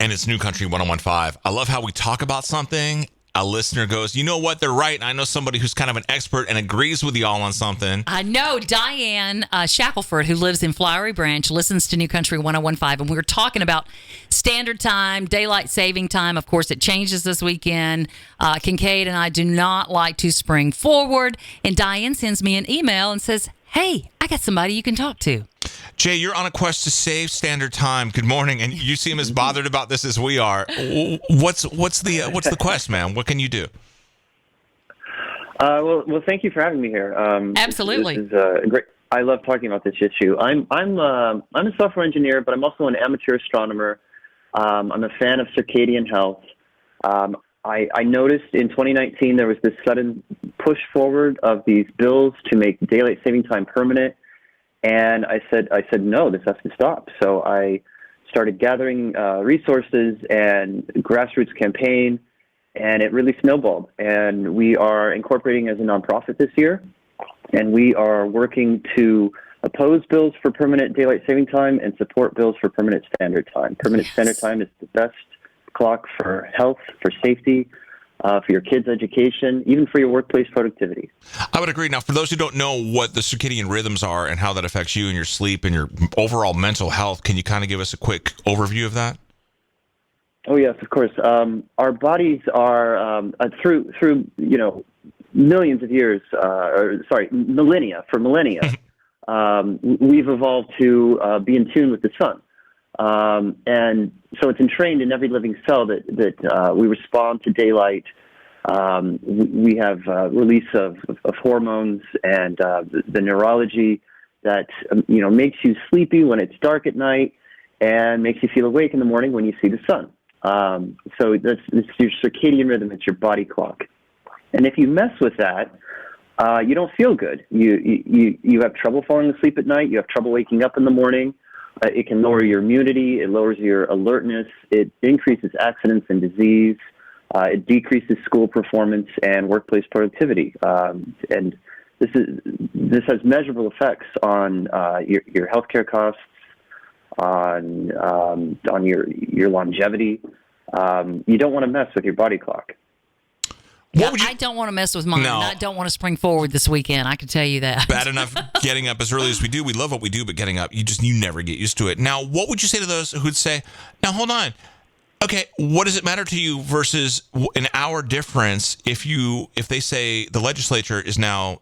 And it's New Country 1015. I love how we talk about something. A listener goes, you know what? They're right. And I know somebody who's kind of an expert and agrees with y'all on something. I know Diane Shackelford, who lives in Flowery Branch, listens to New Country 1015. And we were talking about standard time, daylight saving time. Of course, it changes this weekend. Kincaid and I do not like to spring forward. And Diane sends me an email and says, hey, I got somebody you can talk to. Jay, you're on a quest to save standard time. Good morning, and you seem as bothered about this as we are. What's the quest, man? What can you do? Well, thank you for having me here. Absolutely, this is great. I love talking about this issue. I'm a software engineer, but I'm also an amateur astronomer. I'm a fan of circadian health. I noticed in 2019 there was this sudden push forward of these bills to make daylight saving time permanent. And I said, no, this has to stop. So I started gathering resources and grassroots campaign, and it really snowballed. And we are incorporating as a nonprofit this year, and we are working to oppose bills for permanent daylight saving time and support bills for permanent standard time. Permanent standard time is the best clock for health, for safety, for your kids' education, even for your workplace productivity. I would agree. Now, for those who don't know what the circadian rhythms are and how that affects you and your sleep and your overall mental health, can you kind of give us a quick overview of that? Oh, yes, of course. Our bodies are, through millions of years, millennia, we've evolved to be in tune with the sun. And so it's entrained in every living cell that we respond to daylight. We have release of hormones and the neurology that makes you sleepy when it's dark at night and makes you feel awake in the morning when you see the sun. So it's your circadian rhythm. It's your body clock. And if you mess with that, you don't feel good. You have trouble falling asleep at night. You have trouble waking up in the morning. It can lower your immunity. It lowers your alertness. It increases accidents and disease. It decreases school performance and workplace productivity. And this has measurable effects on your healthcare costs, on your longevity. You don't want to mess with your body clock. I don't want to mess with mine. No. I don't want to spring forward this weekend. I can tell you that. Bad enough getting up as early as we do. We love what we do, but getting up, you never get used to it. Now, what would you say to those who'd say, now, hold on. Okay, what does it matter to you versus an hour difference if they say the legislature is now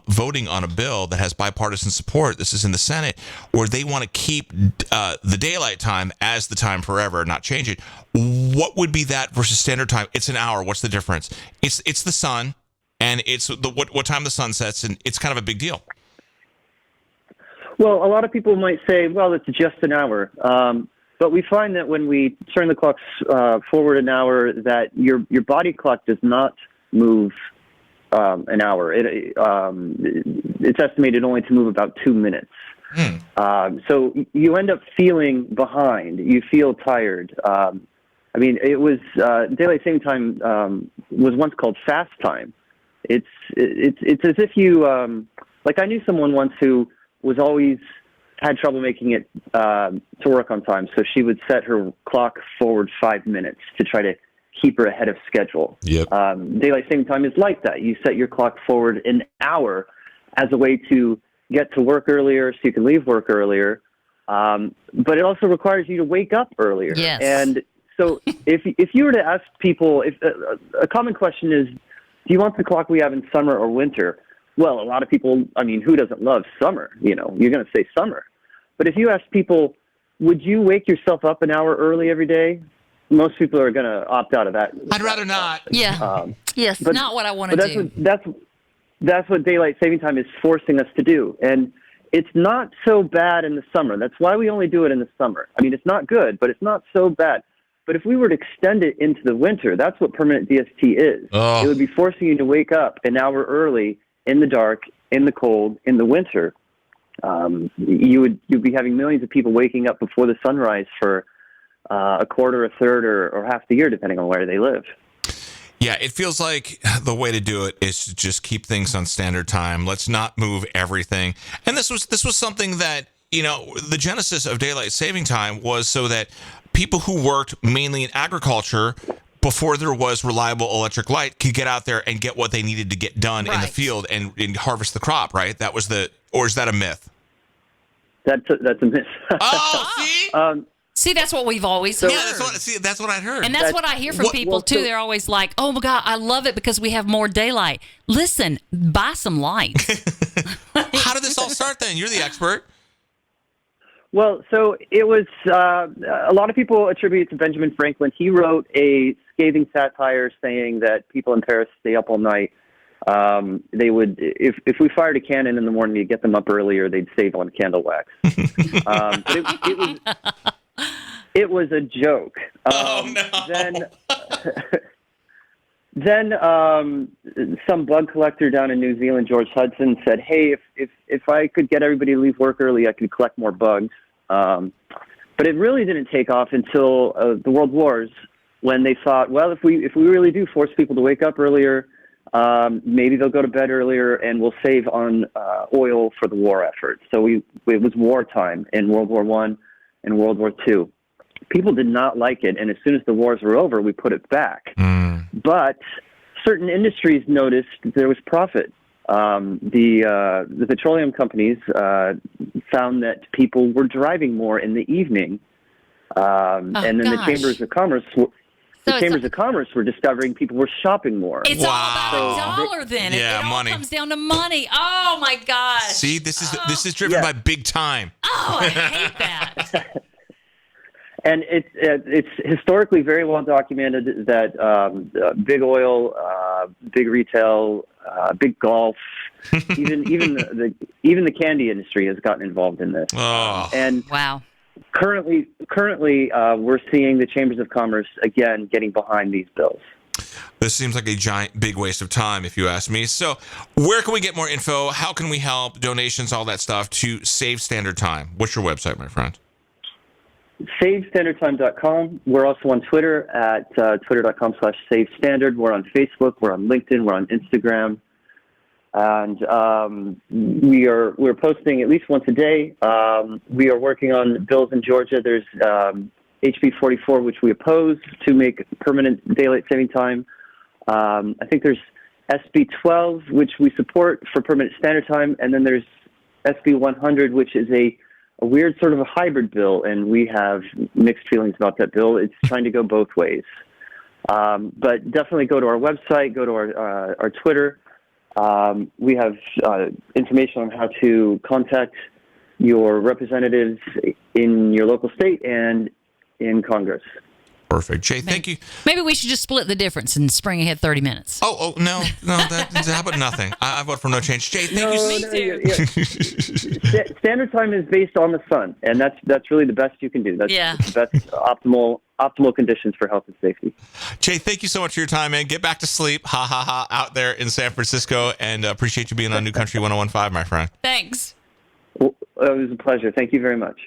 voting on a bill that has bipartisan support, this is in the Senate, where they want to keep the daylight time as the time forever, not change it. What would be that versus standard time? It's an hour. What's the difference? It's the sun, and it's what time the sun sets, and it's kind of a big deal. Well, a lot of people might say, well, it's just an hour. But we find that when we turn the clocks forward an hour, that your body clock does not move an hour. It's estimated only to move about 2 minutes. So you end up feeling behind. You feel tired. It was daylight saving time was once called fast time. It's as if you I knew someone once who was always had trouble making it to work on time, so she would set her clock forward 5 minutes to try to keep her ahead of schedule. Yep. Daylight saving time is like that. You set your clock forward an hour as a way to get to work earlier so you can leave work earlier. But it also requires you to wake up earlier. Yes. And so if you were to ask people, a common question is, do you want the clock we have in summer or winter? Well, a lot of people, who doesn't love summer? You're going to say summer. But if you ask people, would you wake yourself up an hour early every day? Most people are going to opt out of that. I'd rather not. Yeah. Yes, but not what I want to do. That's what daylight saving time is forcing us to do. And it's not so bad in the summer. That's why we only do it in the summer. It's not good, but it's not so bad. But if we were to extend it into the winter, that's what permanent DST is. Oh. It would be forcing you to wake up an hour early in the dark, in the cold, in the winter. You'd be having millions of people waking up before the sunrise for a quarter, a third, or half the year, depending on where they live. Yeah, it feels like the way to do it is to just keep things on standard time. Let's not move everything. And this was something that the genesis of daylight saving time was so that people who worked mainly in agriculture before there was reliable electric light could get out there and get what they needed to get done in the Right. field and harvest the crop, right? That was or is that a myth? That's a myth. Oh, see? See, that's what we've always heard. Yeah, that's what I heard. And that's what I hear from people, too. They're always like, oh, my God, I love it because we have more daylight. Listen, buy some lights. How did this all start then? You're the expert. Well, so it was a lot of people attribute it to Benjamin Franklin. He wrote a scathing satire saying that people in Paris stay up all night. They would, if we fired a cannon in the morning to get them up earlier, they'd save on candle wax. But it was a joke. Oh no! Then some bug collector down in New Zealand, George Hudson, said, "Hey, if I could get everybody to leave work early, I could collect more bugs." But it really didn't take off until the World Wars, when they thought, well, if we really do force people to wake up earlier, maybe they'll go to bed earlier, and we'll save on oil for the war effort. So it was wartime in World War I and World War II. People did not like it, and as soon as the wars were over, we put it back. But certain industries noticed there was profit. The petroleum companies found that people were driving more in the evening, and then the chambers of commerce. The chambers of commerce were discovering people were shopping more. It's all about a dollar then. Yeah, it all money. comes down to money. Oh, my gosh. See, this is driven by big time. Oh, I hate that. And it's historically very well documented that big oil, big retail, big golf, even the candy industry has gotten involved in this. Oh. And Wow. Currently, we're seeing the chambers of commerce again getting behind these bills. This seems like a giant, big waste of time, if you ask me. So, where can we get more info? How can we help? Donations, all that stuff to save standard time. What's your website, my friend? SaveStandardTime.com. We're also on Twitter at twitter.com/SaveStandard. We're on Facebook. We're on LinkedIn. We're on Instagram. And we're posting at least once a day. We are working on bills in Georgia. There's HB 44, which we oppose to make permanent daylight saving time. I think there's SB 12, which we support for permanent standard time. And then there's SB 100, which is a weird sort of a hybrid bill, and we have mixed feelings about that bill. It's trying to go both ways. But definitely go to our website, go to our Twitter. We have information on how to contact your representatives in your local state and in Congress. Perfect. Jay, thank you. Maybe we should just split the difference and spring ahead 30 minutes. Oh, no. How about nothing? I vote for no change. Jay, thank you. Me too. Standard time is based on the sun, and that's really the best you can do. That's the best optimal conditions for health and safety. Jay, thank you so much for your time, man. Get back to sleep, out there in San Francisco, and appreciate you being on New Country 101.5, my friend. Thanks. Well, it was a pleasure. Thank you very much.